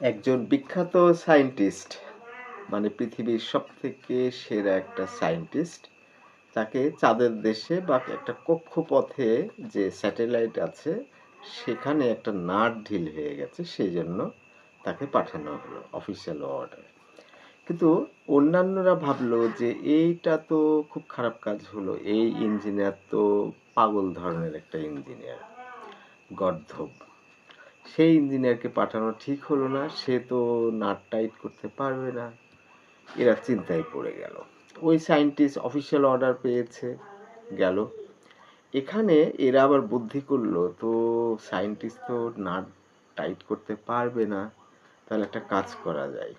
একজন বিখ্যাত সায়েন্টিস্ট মানে পৃথিবীর সবথেকে সেরা একটা সায়েন্টিস্ট তাকে চাঁদের দেশে বা একটা কক্ষপথে যে স্যাটেলাইট আছে সেখানে একটা নাট ঢিল হয়ে গেছে সেজন্য তাকে পাঠানো হলো অফিসিয়াল অর্ডার। কিন্তু অন্যান্যরা ভাবলো যে এইটা তো খুব খারাপ কাজ হলো, এই ইঞ্জিনিয়ার তো পাগল ধরনের একটা ইঞ্জিনিয়ার, গর্দভ, সেই ইঞ্জিনিয়ারকে পাঠানো ঠিক হলো না, সে তো নাট টাইট করতে পারবে না। এরা চিন্তায় পড়ে গেল। ওই সায়েন্টিস্ট অফিসিয়াল অর্ডার পেয়েছে, গেল। এখানে এরা আবার বুদ্ধি করলো, তো সায়েন্টিস্ট তো নাট টাইট করতে পারবে না, তাহলে একটা কাজ করা যায়,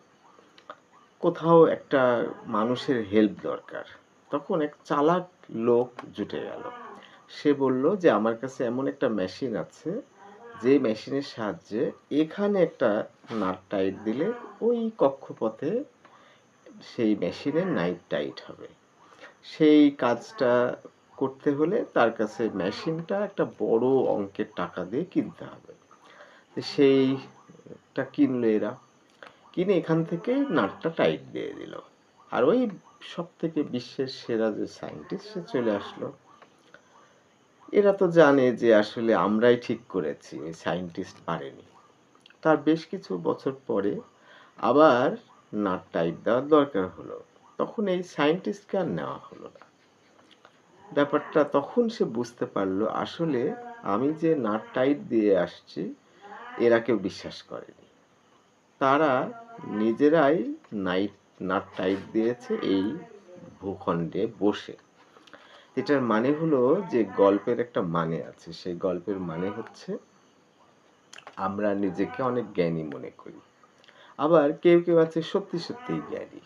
কোথাও একটা মানুষের হেল্প দরকার। তখন এক চালাক লোক জুটে গেল। সে বলল যে আমার কাছে এমন একটা মেশিন আছে, যে মেশিনের সাহায্যে এখানে একটা নাট টাইট দিলে ওই কক্ষপথে সেই মেশিনের নাইট টাইট হবে। সেই কাজটা করতে হলে তার কাছে মেশিনটা একটা বড় অঙ্কের টাকা দিয়ে কিনতে হবে। সেইটা কিনলো এরা, কিনে এখান থেকে নাটটা টাইট দিয়ে দিল। আর ওই সব থেকে বিশ্বের সেরা যে সায়েন্টিস্ট সে চলে আসলো। এরা তো জানে যে আসলে আমরাই ঠিক করেছি, ওই সায়েন্টিস্ট পারেনি। তার বেশ কিছু বছর পরে আবার নাট টাইট দেওয়ার দরকার হলো, তখন এই সায়েন্টিস্টকে আর নেওয়া হলো না। ব্যাপারটা তখন সে বুঝতে পারলো, আসলে আমি যে নাট টাইট দিয়ে আসছি এরা কেউ বিশ্বাস করেনি। তারা নিজেরাই নাট টাইট দিয়েছে এই ভূখণ্ডে বসে। এটার মানে হলো যে গল্পের একটা মানে আছে, সেই গল্পের মানে হচ্ছে আমরা নিজেকে অনেক জ্ঞানী মনে করি, আবার কেউ কেউ আছে সত্যি সত্যিই জ্ঞানী।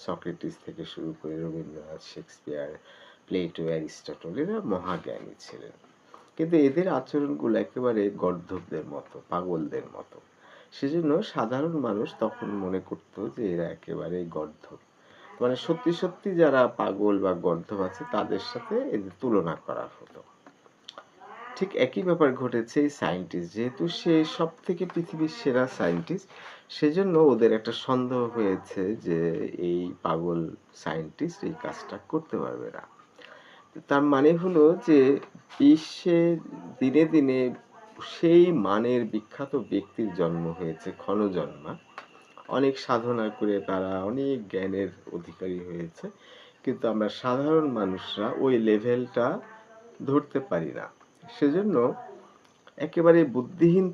সক্রেটিস থেকে শুরু করে রবীন্দ্রনাথ, শেক্সপিয়ার, প্লেটো, অ্যারিস্টটল এরা মহাজ্ঞানী ছিলেন, কিন্তু এদের আচরণগুলো একেবারে গর্দভদের মতো, পাগলদের মতো। সেজন্য সাধারণ মানুষ তখন মনে করতো যে এরা একেবারে গর্দভ, মানে সত্যি সত্যি যারা পাগল বা গর্দভ আছে তাদের সাথে এদের তুলনা করা হতো। ঠিক একই ব্যাপার ঘটেছে এই সায়েন্টিস্ট, যেহেতু সে সব থেকে পৃথিবীর সেরা সায়েন্টিস্ট, সেজন্য ওদের একটা সন্দেহ হয়েছে যে এই পাগল সায়েন্টিস্ট এই কাজটা করতে পারবে না। তার মানে হলো যে বিশ্বে দিনে দিনে সেই মানের বিখ্যাত ব্যক্তির জন্ম হয়েছে ক্ষণজন্মা, অনেক সাধনা করে তারা অনেক জ্ঞানের অধিকারী হয়েছে, কিন্তু আমরা সাধারণ মানুষরা ওই লেভেলটা ধরতে পারি না। সেজন্য একেবারে বুদ্ধিহীন